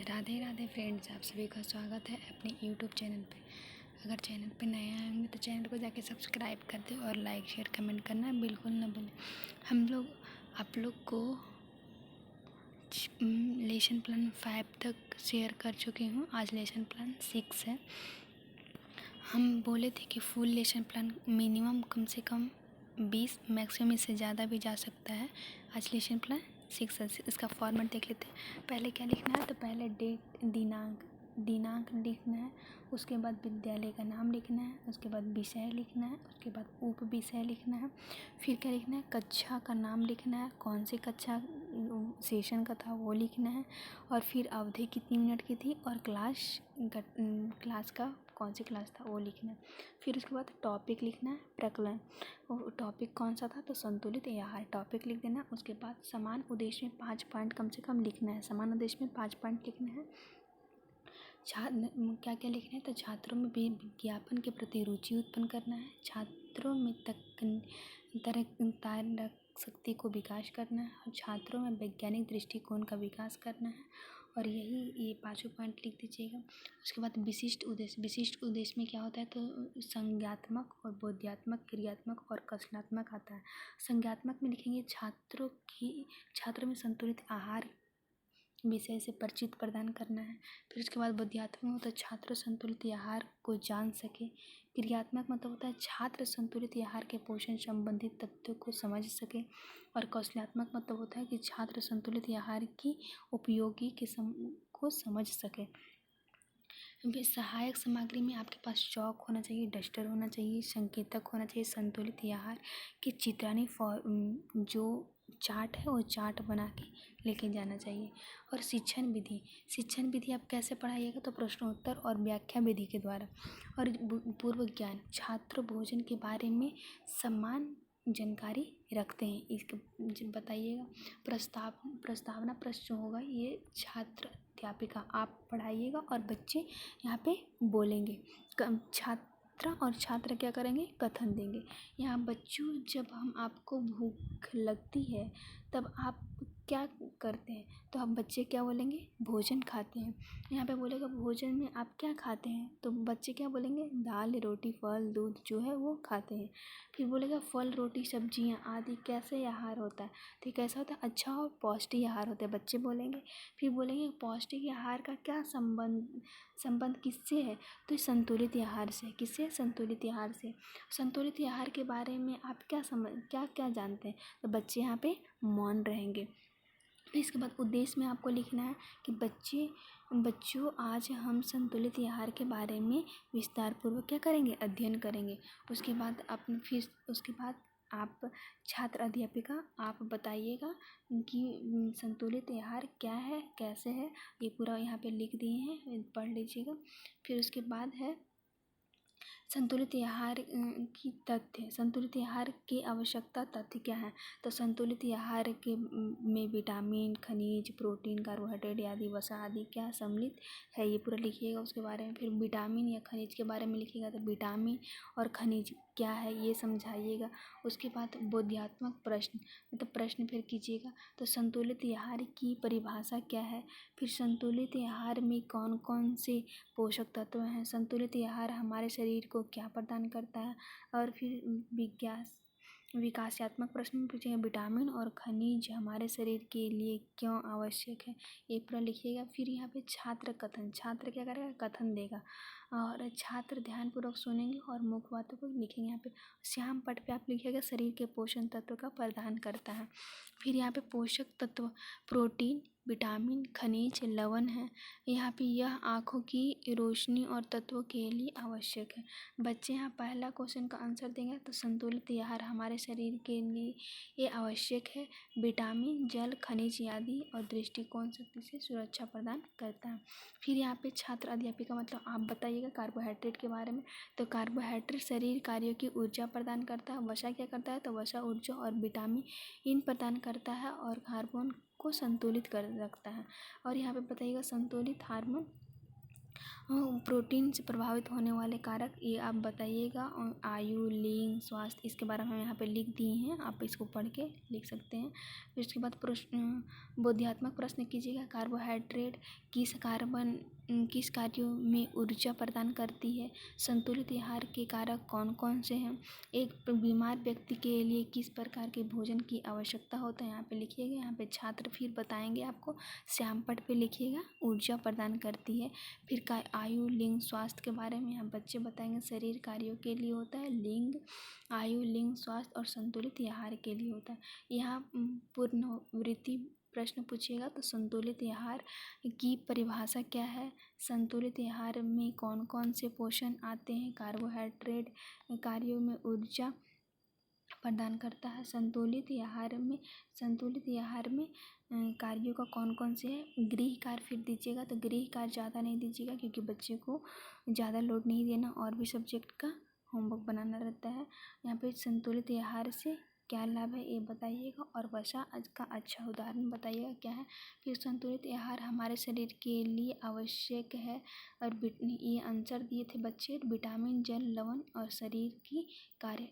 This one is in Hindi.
राधे राधे फ्रेंड्स, आप सभी का स्वागत है अपने यूट्यूब चैनल पे। अगर चैनल पे नए आए होंगे तो चैनल को जाके सब्सक्राइब कर दे और लाइक शेयर कमेंट करना बिल्कुल ना भूलें। हम लोग आप लोग को लेसन प्लान 5 तक शेयर कर चुकी हूँ। आज लेसन प्लान 6 है। हम बोले थे कि फुल लेसन प्लान मिनिमम कम से कम 20, मैक्सिमम इससे ज़्यादा भी जा सकता है। आज लेसन प्लान 6 है। इसका फॉर्मेट देख लेते हैं। पहले क्या लिखना है, तो पहले डेट, दिनांक लिखना है। उसके बाद विद्यालय का नाम लिखना है। उसके बाद विषय लिखना है। उसके बाद उप विषय लिखना है। फिर क्या लिखना है, कक्षा का नाम लिखना है, कौन सी कक्षा सेशन का था वो लिखना है। और फिर अवधि कितनी मिनट की थी और क्लास का कौन सी क्लास था वो लिखना है। फिर उसके बाद टॉपिक लिखना है, प्रकरण। और टॉपिक कौन सा था, तो संतुलित आहार टॉपिक लिख देना। उसके बाद समान उद्देश्य में 5 पॉइंट कम से कम लिखना है। समान उद्देश्य में 5 पॉइंट लिखना है। क्या क्या लिखना है, तो छात्रों में विज्ञापन के प्रति रुचि उत्पन्न करना है। छात्रों में तर्क शक्ति को विकास करना है और छात्रों में वैज्ञानिक दृष्टिकोण का विकास करना है। और ये 5 पॉइंट लिख दीजिएगा। उसके बाद विशिष्ट उद्देश्य में क्या होता है, तो संज्ञात्मक और बोध्यात्मक, क्रियात्मक और कथनात्मक आता है। संज्ञात्मक में लिखेंगे छात्रों में संतुलित आहार विषय से परिचित प्रदान करना है। फिर उसके बाद बोध्यात्मक होता है छात्र संतुलित आहार को जान सके। क्रियात्मक मतलब होता है छात्र संतुलित आहार के पोषण संबंधित तथ्यों को समझ सके। और कौशल्यात्मक मतलब होता है कि छात्र संतुलित आहार की उपयोगी को समझ सके। सहायक सामग्री में आपके पास चौक होना चाहिए, डस्टर होना चाहिए, संकेतक होना चाहिए। संतुलित आहार की चित्रानी जो चार्ट है वो चार्ट बना के लेके जाना चाहिए। और शिक्षण विधि आप कैसे पढ़ाइएगा, तो प्रश्नोत्तर और व्याख्या विधि के द्वारा। और पूर्व ज्ञान, छात्र भोजन के बारे में समान जानकारी रखते हैं, इसके बताइएगा। प्रस्तावना प्रश्न जो होगा ये छात्र अध्यापिका आप पढ़ाइएगा और बच्चे यहाँ पे बोलेंगे। छात्र क्या करेंगे, कथन देंगे। यहाँ बच्चों, जब हम आपको भूख लगती है तब आप क्या करते हैं, तो हम बच्चे क्या बोलेंगे, भोजन खाते हैं। यहाँ पे बोलेगा भोजन में आप क्या खाते हैं, तो बच्चे क्या बोलेंगे, दाल रोटी फल दूध जो है वो खाते हैं। फिर बोलेगा फल रोटी सब्जियाँ आदि कैसे आहार होता है, तो कैसा होता है, अच्छा और पौष्टिक आहार होता है, बच्चे बोलेंगे। फिर बोलेंगे पौष्टिक आहार का क्या संबंध किससे है, तो संतुलित आहार से। किससे, संतुलित आहार से। संतुलित आहार के बारे में आप क्या जानते हैं, तो बच्चे यहाँ पे मौन रहेंगे। इसके बाद उद्देश्य में आपको लिखना है कि बच्चों आज हम संतुलित आहार के बारे में विस्तार पूर्वक क्या करेंगे, अध्ययन करेंगे। उसके बाद आप छात्र अध्यापिका आप बताइएगा कि संतुलित आहार क्या है, कैसे है, ये पूरा यहाँ पे लिख दिए हैं, पढ़ लीजिएगा। फिर उसके बाद है संतुलित आहार की तथ्य। संतुलित आहार की आवश्यकता तथ्य क्या है, तो संतुलित आहार के में विटामिन, खनिज, प्रोटीन, कार्बोहाइड्रेट आदि, वसा आदि क्या सम्मिलित है, ये पूरा लिखिएगा उसके बारे में। फिर विटामिन या खनिज के बारे में लिखिएगा, तो विटामिन और खनिज क्या है ये समझाइएगा। उसके बाद बोध्यात्मक प्रश्न, मतलब प्रश्न फिर कीजिएगा, तो संतुलित आहार की परिभाषा क्या है। फिर संतुलित आहार में कौन कौन से पोषक तत्व हैं, संतुलित आहार हमारे शरीर को क्या प्रदान करता है। और फिर विकासात्मक प्रश्न में पूछेंगे विटामिन और खनिज हमारे शरीर के लिए क्यों आवश्यक है, ये पूरा लिखिएगा। फिर यहाँ पे छात्र क्या करेगा, कथन देगा और छात्र ध्यानपूर्वक सुनेंगे और मुख्य बातों को लिखेंगे। यहाँ पे श्याम पट पे आप लिखिएगा शरीर के पोषण तत्व का प्रदान करता है। फिर यहाँ पे पोषक तत्व प्रोटीन, विटामिन, खनिज, लवण है। यहाँ पे यह आँखों की रोशनी और तत्वों के लिए आवश्यक है। बच्चे यहाँ पहला क्वेश्चन का आंसर देंगे, तो संतुलित आहार हमारे शरीर के लिए ये आवश्यक है। विटामिन, जल, खनिज आदि और दृष्टिकोण शक्ति से सुरक्षा प्रदान करता है। फिर यहाँ पे छात्र अध्यापिका मतलब आप बताइएगा कार्बोहाइड्रेट के बारे में, तो कार्बोहाइड्रेट शरीर कार्यों की ऊर्जा प्रदान करता है। वसा क्या करता है, तो वसा ऊर्जा और विटामिन प्रदान करता है और हार्मोन को संतुलित कर रखता है। और यहाँ पे बताइएगा संतुलित हार्मोन प्रोटीन से प्रभावित होने वाले कारक ये आप बताइएगा। और आयु, लिंग, स्वास्थ्य, इसके बारे में हम यहाँ पे लिख दिए हैं, आप इसको पढ़ के लिख सकते हैं। फिर उसके बाद बोधात्मक प्रश्न कीजिएगा। कार्बोहाइड्रेट किस कार्यों में ऊर्जा प्रदान करती है? संतुलित आहार के कारक कौन कौन से हैं? एक बीमार व्यक्ति के लिए किस प्रकार के भोजन की आवश्यकता होता है? यहाँ पे लिखिएगा। यहाँ पे छात्र फिर बताएंगे आपको, श्यामपट्ट पे लिखिएगा, ऊर्जा प्रदान करती है। फिर का आयु, लिंग, स्वास्थ्य के बारे में यहाँ बच्चे बताएंगे, शरीर कार्यों के लिए होता है। लिंग, आयु, लिंग, स्वास्थ्य और संतुलित आहार के लिए होता है। यहाँ पुनरावृत्ति प्रश्न पूछिएगा तो संतुलित आहार की परिभाषा क्या है? संतुलित आहार में कौन कौन से पोषण आते हैं? कार्बोहाइड्रेट कार्यों में ऊर्जा प्रदान करता है। संतुलित आहार में कार्यों का कौन कौन से है? गृह कार्य फिर दीजिएगा, तो गृह कार्य ज़्यादा नहीं दीजिएगा क्योंकि बच्चे को ज़्यादा लोड नहीं देना, और भी सब्जेक्ट का होमवर्क बनाना रहता है। यहाँ पे संतुलित आहार से क्या लाभ है ये बताइएगा, और वसा का अच्छा उदाहरण बताइएगा क्या है। फिर संतुलित आहार हमारे शरीर के लिए आवश्यक है, और ये आंसर दिए थे बच्चे, विटामिन, जल, लवण और शरीर की कार्य